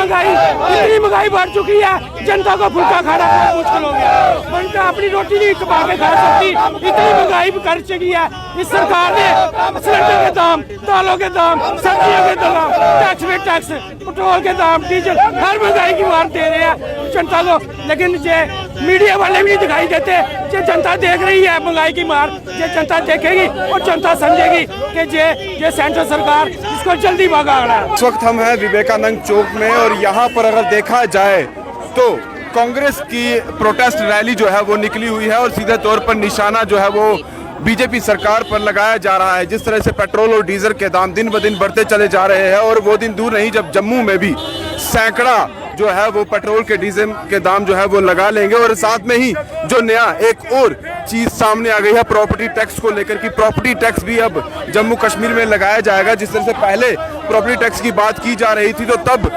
इतनी महंगाई बढ़ चुकी है, जनता को फुल्का खाना बहुत मुश्किल हो गया। जनता अपनी रोटी नहीं कमा के खा सकती, इतनी महंगाई कर चुकी है। इस सरकार ने सिलेंडर के दाम, दालों के दाम, सब्जियों के दाम, टैक्स में टैक्स, पेट्रोल के दाम, डीजल, हर महंगाई की मार दे रहे हैं जनता को। लेकिन ये मीडिया वाले भी दिखाई देते, जो जनता देख रही है महंगाई की मार, जो जनता देखेगी और जनता समझेगी कि ये सेंट्रल सरकार इसको जल्दी भगाना है। इस वक्त हम हैं विवेकानंद चौक में और यहाँ पर अगर देखा जाए तो कांग्रेस की प्रोटेस्ट रैली जो है वो निकली हुई है और सीधे तौर पर निशाना जो है वो बीजेपी सरकार पर लगाया जा रहा है। जिस तरह से पेट्रोल और डीजल के दाम दिन ब दिन बढ़ते चले जा रहे हैं और वो दिन दूर नहीं जब जम्मू में भी सैकड़ा जो है वो पेट्रोल के डीजल के दाम जो है वो लगा लेंगे। और साथ में ही जो नया एक और चीज सामने आ गई है प्रॉपर्टी टैक्स को लेकर की, प्रॉपर्टी टैक्स भी अब जम्मू कश्मीर में लगाया जाएगा। जिस तरह से पहले प्रॉपर्टी टैक्स की बात की जा रही थी तो तब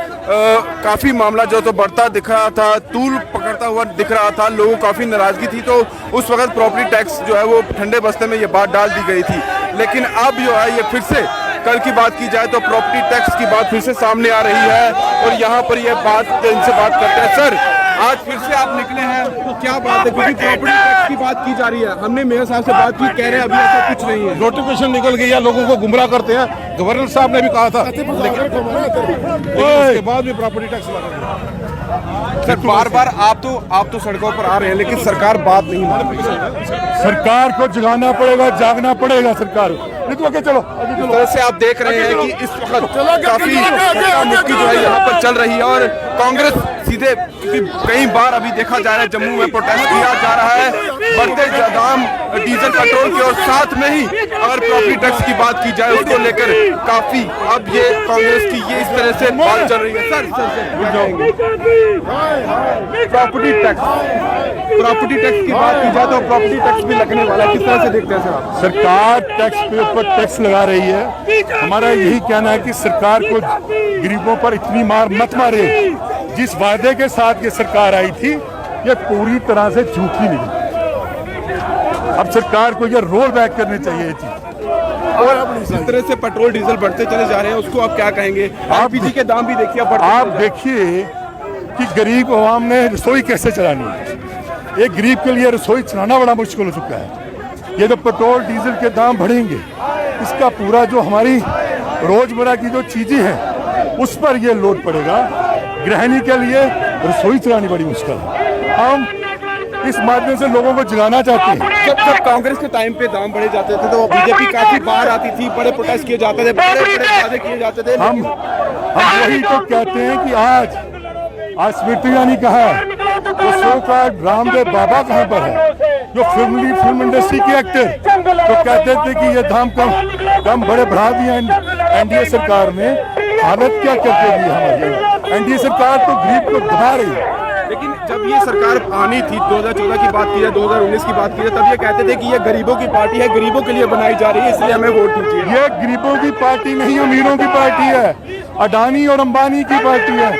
काफी मामला जो तो बढ़ता दिख रहा था, तूल पकड़ता हुआ दिख रहा था, लोगों को काफी नाराजगी थी। तो उस वक्त प्रॉपर्टी टैक्स जो है वो ठंडे बस्ते में ये बात डाल दी गई थी। लेकिन अब जो है ये फिर से कल की बात की जाए तो प्रॉपर्टी टैक्स की बात फिर से सामने आ रही है और यहाँ पर ये बात इनसे बात करते हैं। सर, आज फिर से आप निकले हैं, तो क्या बात है? क्योंकि प्रॉपर्टी टैक्स की बात की जा रही है, हमने मेयर साहब से बात की, कह रहे हैं अभी ऐसा कुछ नहीं है, नोटिफिकेशन निकल गई है, लोगों को गुमराह करते हैं। गवर्नर साहब ने भी कहा था, लेकिन उसके बाद भी प्रॉपर्टी टैक्स लगा। सर बार बार आप तो सड़कों पर आ रहे हैं लेकिन सरकार बात नहीं मान रही। सरकार को जगाना पड़ेगा, जागना पड़ेगा सरकार। चलो इस तरह से आप देख रहे हैं कि इस वक्त काफी मुक्की जो है यहाँ पर चल रही है और कांग्रेस सीधे, क्योंकि कई बार अभी देखा जा रहा है जम्मू में प्रोटेस्ट किया जा रहा है बढ़ते दाम डीजल पेट्रोल के और साथ में ही अगर प्रॉपर्टी टैक्स की बात की जाए उसको लेकर काफी अब ये कांग्रेस की ये इस तरह से बात चल रही है। सर प्रॉपर्टी टैक्स की बात की जाए तो प्रॉपर्टी टैक्स भी लगने वाला है, किस तरह से देखते हैं सर आप? सरकार टैक्स के ऊपर टैक्स लगा रही है। हमारा यही कहना है कि सरकार को गरीबों पर इतनी मार मत मारे। जिस वादे के साथ ये सरकार आई थी ये पूरी तरह से झूठी निकली। अब सरकार को ये रोल बैक करनी चाहिए ये चीज। और जिस तरह से पेट्रोल डीजल बढ़ते चले जा रहे हैं उसको आप क्या कहेंगे? एलपीजी के दाम भी देखिए, आप देखिए कि गरीब आवाम ने रसोई कैसे चलानी है। एक गरीब के लिए रसोई चलाना बड़ा मुश्किल हो चुका है। ये जो पेट्रोल डीजल के दाम बढ़ेंगे इसका पूरा जो हमारी रोजमर्रा की जो चीजें हैं उस पर ये लोड पड़ेगा। गृहिणी के लिए रसोई चलानी बड़ी मुश्किल है। हम इस माध्यम से लोगों को जगाना चाहते हैं। जब कांग्रेस के टाइम पे दाम बढ़े जाते थे तो बीजेपी काफी बाहर आती थी, बड़े प्रोटेस्ट किए जाते थे, बड़े वादे किए जाते थे। हम वही तो कहते हैं कि आज स्मृति ईरानी कहा तो सो का रामदेव बाबा कहाँ पर है जो फिल्म इंडस्ट्री के एक्टर तो कहते थे कि ये दाम कम बड़े बढ़ा दिए एनडीए सरकार ने। हालत क्या करके दी हमारी एनडीए सरकार तो गरीब को दबा रही है। लेकिन जब ये सरकार आनी थी 2014 की बात की है, 2019 की बात की है, तब ये कहते थे कि ये गरीबों की पार्टी है, गरीबों के लिए बनाई जा रही है, इसलिए हमें वोट दीजिए। ये गरीबों की पार्टी नहीं अमीरों की पार्टी है, अडानी और अंबानी की पार्टी है।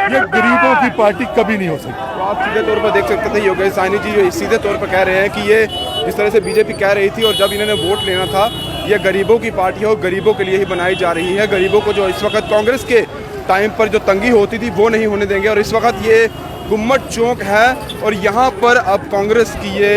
ये गरीबों की पार्टी कभी नहीं हो सकती। तो आप सीधे तौर पर देख सकते थे योगेश साहनी जी सीधे तौर पर कह रहे हैं कि ये जिस तरह से बीजेपी कह रही थी और जब इन्होंने वोट लेना था ये गरीबों की पार्टी है और गरीबों के लिए ही बनाई जा रही है। गरीबों को जो इस वक्त कांग्रेस के टाइम पर जो तंगी होती थी वो नहीं होने देंगे। और इस वक्त ये गुम्मट चौक है और यहाँ पर अब कांग्रेस की ये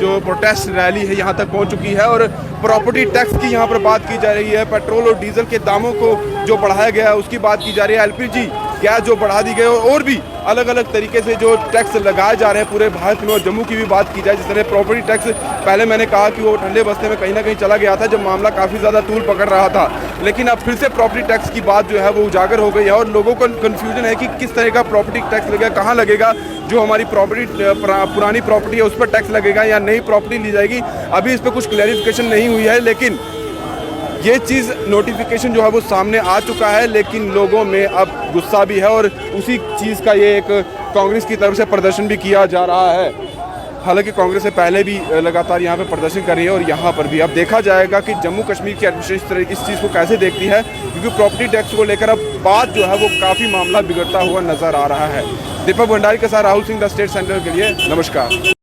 जो प्रोटेस्ट रैली है यहाँ तक पहुँच चुकी है और प्रॉपर्टी टैक्स की यहाँ पर बात की जा रही है। पेट्रोल और डीजल के दामों को जो बढ़ाया गया है उसकी बात की जा रही है। एलपीजी गैस जो बढ़ा दी गई और भी अलग अलग तरीके से जो टैक्स लगाए जा रहे हैं पूरे भारत में। और जम्मू की भी बात की जाए, जिस तरह प्रॉपर्टी टैक्स पहले मैंने कहा कि वो ठंडे बस्ते में कहीं ना कहीं चला गया था जब मामला काफ़ी ज़्यादा तूल पकड़ रहा था, लेकिन अब फिर से प्रॉपर्टी टैक्स की बात जो है वो उजागर हो गई है और लोगों को कन्फ्यूजन है कि किस तरह का प्रॉपर्टी टैक्स लगेगा, कहाँ लगेगा, जो हमारी प्रॉपर्टी पुरानी प्रॉपर्टी है उस पर टैक्स लगेगा या नई प्रॉपर्टी ली जाएगी। अभी इस पर कुछ क्लैरिफिकेशन नहीं हुई है, लेकिन ये चीज़ नोटिफिकेशन जो है वो सामने आ चुका है। लेकिन लोगों में अब गुस्सा भी है और उसी चीज़ का ये एक कांग्रेस की तरफ से प्रदर्शन भी किया जा रहा है। हालांकि कांग्रेस से पहले भी लगातार यहाँ पे प्रदर्शन कर रही है और यहाँ पर भी अब देखा जाएगा कि जम्मू कश्मीर की एडमिनिस्ट्रेशन इस चीज़ को कैसे देखती है, क्योंकि प्रॉपर्टी टैक्स को लेकर अब बात जो है वो काफ़ी मामला बिगड़ता हुआ नजर आ रहा है। दीपक भंडारी के साथ Rahul Singh the state centre के लिए नमस्कार।